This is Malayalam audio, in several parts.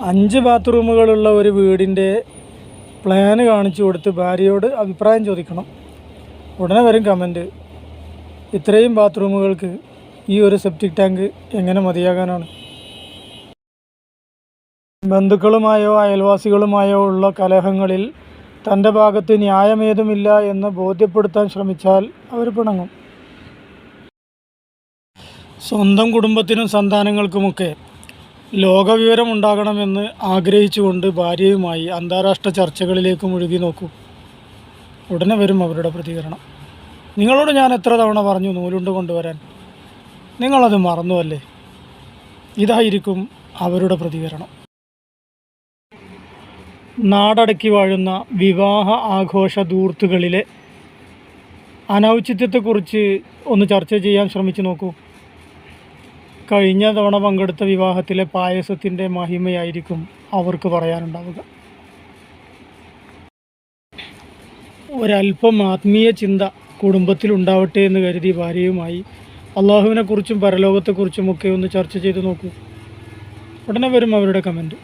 5 ബാത്റൂമുകളുള്ള ഒരു വീടിൻ്റെ പ്ലാന് കാണിച്ചു കൊടുത്ത് ഭാര്യയോട് അഭിപ്രായം ചോദിക്കണം. ഉടനെ വരും കമൻറ്റ്, ഇത്രയും ബാത്റൂമുകൾക്ക് ഈ ഒരു സെപ്റ്റിക് ടാങ്ക് എങ്ങനെ മതിയാകാനാണ്. ബന്ധുക്കളുമായോ അയൽവാസികളുമായോ ഉള്ള കലഹങ്ങളിൽ തൻ്റെ ഭാഗത്ത് ന്യായമേതുമില്ല എന്ന് ബോധ്യപ്പെടുത്താൻ ശ്രമിച്ചാൽ അവർ പിണങ്ങും. സ്വന്തം കുടുംബത്തിനും സന്താനങ്ങൾക്കുമൊക്കെ ലോകവിവരം ഉണ്ടാകണമെന്ന് ആഗ്രഹിച്ചുകൊണ്ട് ഭാര്യയുമായി അന്താരാഷ്ട്ര ചർച്ചകളിലേക്ക് മുഴുകി നോക്കൂ. ഉടനെ വരും അവരുടെ പ്രതികരണം. നിങ്ങളോട് ഞാൻ എത്ര തവണ പറഞ്ഞു നൂലുണ്ട് കൊണ്ടുവരാൻ, നിങ്ങളത് മറന്നുവല്ലേ? ഇതായിരിക്കും അവരുടെ പ്രതികരണം. നാടടക്കി വാഴുന്ന വിവാഹ ആഘോഷ ധൂർത്തുകളിലെ അനൗചിത്യത്തെക്കുറിച്ച് ഒന്ന് ചർച്ച ചെയ്യാൻ ശ്രമിച്ചു നോക്കൂ. കഴിഞ്ഞ തവണ പങ്കെടുത്ത വിവാഹത്തിലെ പായസത്തിൻ്റെ മഹിമയായിരിക്കും അവർക്ക് പറയാനുണ്ടാവുക. ഒരല്പം ആത്മീയ ചിന്ത കുടുംബത്തിലുണ്ടാവട്ടെ എന്ന് കരുതി ഭാര്യയുമായി അള്ളാഹുവിനെക്കുറിച്ചും പരലോകത്തെക്കുറിച്ചുമൊക്കെ ഒന്ന് ചർച്ച ചെയ്ത് നോക്കൂ. ഉടനെ വരും അവരുടെ കമൻറ്റ്.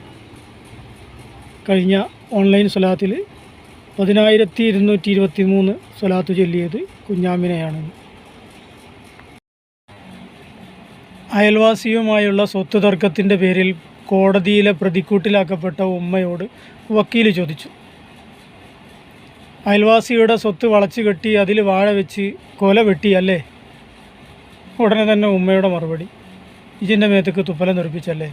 കഴിഞ്ഞ ഓൺലൈൻ സ്വലാത്തിൽ 10,223 സ്വലാത്ത് ചൊല്ലിയത് കുഞ്ഞാമിനെയാണെന്ന്. അയൽവാസിയുമായുള്ള സ്വത്ത് തർക്കത്തിൻ്റെ പേരിൽ കോടതിയിലെ പ്രതിക്കൂട്ടിലാക്കപ്പെട്ട ഉമ്മയോട് വക്കീൽ ചോദിച്ചു, അയൽവാസിയുടെ സ്വത്ത് വളച്ചു കെട്ടി അതിൽ വാഴ വെച്ച് കൊല വെട്ടിയല്ലേ? ഉടനെ തന്നെ ഉമ്മയുടെ മറുപടി, ഇതിൻ്റെ മേത്തേക്ക് തുപ്പല നിർപ്പിച്ചല്ലേ.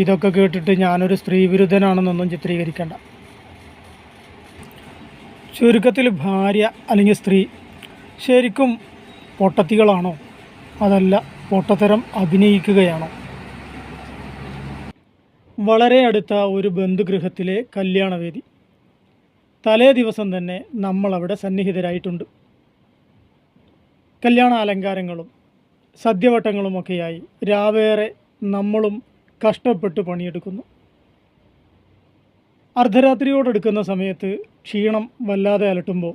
ഇതൊക്കെ കേട്ടിട്ട് ഞാനൊരു സ്ത്രീ വിരുദ്ധനാണെന്നൊന്നും ചിത്രീകരിക്കേണ്ട. ചുരുക്കത്തിൽ ഭാര്യ അല്ലെങ്കിൽ സ്ത്രീ ശരിക്കും പൊട്ടത്തികളാണോ, അതല്ല പൊട്ടത്തരം അഭിനയിക്കുകയാണോ? വളരെ അടുത്ത ഒരു ബന്ധുഗൃഹത്തിലെ കല്യാണവേദി. തലേ ദിവസം തന്നെ നമ്മളവിടെ സന്നിഹിതരായിട്ടുണ്ട്. കല്യാണ അലങ്കാരങ്ങളും സദ്യവട്ടങ്ങളുമൊക്കെയായി രാവേറെ നമ്മളും കഷ്ടപ്പെട്ട് പണിയെടുക്കുന്നു. അർദ്ധരാത്രിയോടെടുക്കുന്ന സമയത്ത് ക്ഷീണം വല്ലാതെ അലട്ടുമ്പോൾ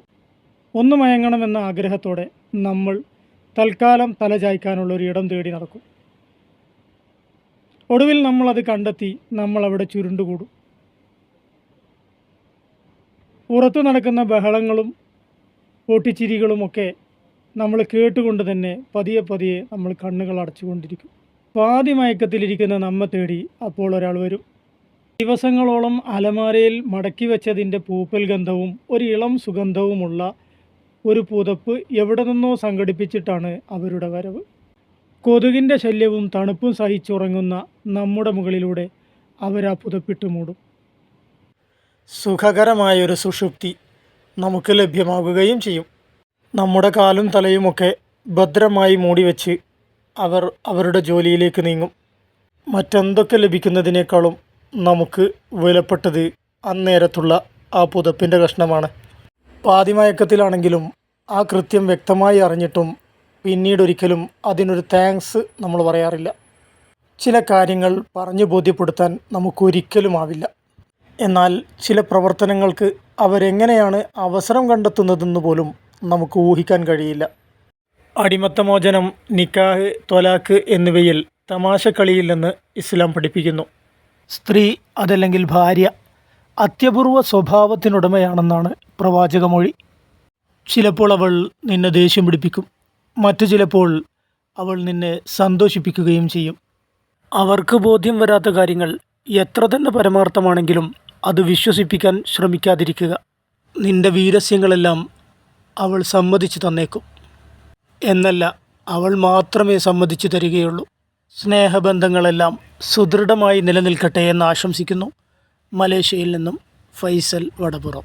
ഒന്ന് മയങ്ങണമെന്ന ആഗ്രഹത്തോടെ നമ്മൾ തൽക്കാലം തലചായ്ക്കാനുള്ളൊരു ഇടം തേടി നടക്കും. ഒടുവിൽ നമ്മളത് കണ്ടെത്തി നമ്മളവിടെ ചുരുണ്ടുകൂടും. പുറത്തു നടക്കുന്ന ബഹളങ്ങളും പൊട്ടിച്ചിരികളുമൊക്കെ നമ്മൾ കേട്ടുകൊണ്ട് തന്നെ പതിയെ പതിയെ നമ്മൾ കണ്ണുകൾ അടച്ചുകൊണ്ടിരിക്കും. പാതി മയക്കത്തിലിരിക്കുന്ന നമ്മെ തേടി അപ്പോൾ ഒരാൾ വരും. ദിവസങ്ങളോളം അലമാരയിൽ മടക്കി വെച്ചതിൻ്റെ പൂപ്പൽ ഗന്ധവും ഒരു ഇളം സുഗന്ധവുമുള്ള ഒരു പുതപ്പ് എവിടെ നിന്നോ സംഘടിപ്പിച്ചിട്ടാണ് അവരുടെ വരവ്. കൊതുകിൻ്റെ ശല്യവും തണുപ്പും സഹിച്ചുറങ്ങുന്ന നമ്മുടെ മുകളിലൂടെ അവരാ പുതപ്പിട്ട് മൂടും. സുഖകരമായൊരു സുഷുപ്തി നമുക്ക് ലഭ്യമാകുകയും ചെയ്യും. നമ്മുടെ കാലും തലയുമൊക്കെ ഭദ്രമായി മൂടിവെച്ച് അവർ അവരുടെ ജോലിയിലേക്ക് നീങ്ങും. മറ്റെന്തൊക്കെ ലഭിക്കുന്നതിനേക്കാളും നമുക്ക് വിലപ്പെട്ടത് അന്നേരത്തുള്ള ആ പുതപ്പിൻ്റെ കഷ്ണമാണ്. പാതിമയക്കത്തിലാണെങ്കിലും ആ കൃത്യം വ്യക്തമായി അറിഞ്ഞിട്ടും പിന്നീടൊരിക്കലും അതിനൊരു താങ്ക്സ് നമ്മൾ പറയാറില്ല. ചില കാര്യങ്ങൾ പറഞ്ഞു ബോധ്യപ്പെടുത്താൻ നമുക്കൊരിക്കലും ആവില്ല. എന്നാൽ ചില പ്രവർത്തനങ്ങൾക്ക് അവരെങ്ങനെയാണ് അവസരം കണ്ടെത്തുന്നതെന്ന് പോലും നമുക്ക് ഊഹിക്കാൻ കഴിയില്ല. അടിമത്തമോചനം, നിക്കാഹ്, ത്വലാഖ് എന്നിവയിൽ തമാശക്കളിയില്ലെന്ന് ഇസ്ലാം പഠിപ്പിക്കുന്നു. സ്ത്രീ അതല്ലെങ്കിൽ ഭാര്യ അത്യപൂർവ സ്വഭാവത്തിനുടമയാണെന്നാണ് പ്രവാചകമൊഴി. ചിലപ്പോൾ അവൾ നിന്നെ ദേഷ്യം പിടിപ്പിക്കും, മറ്റു ചിലപ്പോൾ അവൾ നിന്നെ സന്തോഷിപ്പിക്കുകയും ചെയ്യും. അവർക്ക് ബോധ്യം വരാത്ത കാര്യങ്ങൾ എത്ര തന്നെ പരമാർത്ഥമാണെങ്കിലും അത് വിശ്വസിപ്പിക്കാൻ ശ്രമിക്കാതിരിക്കുക. നിന്റെ വീരസ്യങ്ങളെല്ലാം അവൾ സമ്മതിച്ചു തന്നേക്കും. എന്നല്ല, അവൾ മാത്രമേ സമ്മതിച്ചു തരികയുള്ളൂ. സ്നേഹബന്ധങ്ങളെല്ലാം സുദൃഢമായി നിലനിൽക്കട്ടെ എന്ന് ആശംസിക്കുന്നു. മലേഷ്യയിൽ നിന്നും ഫൈസൽ വടപുറം.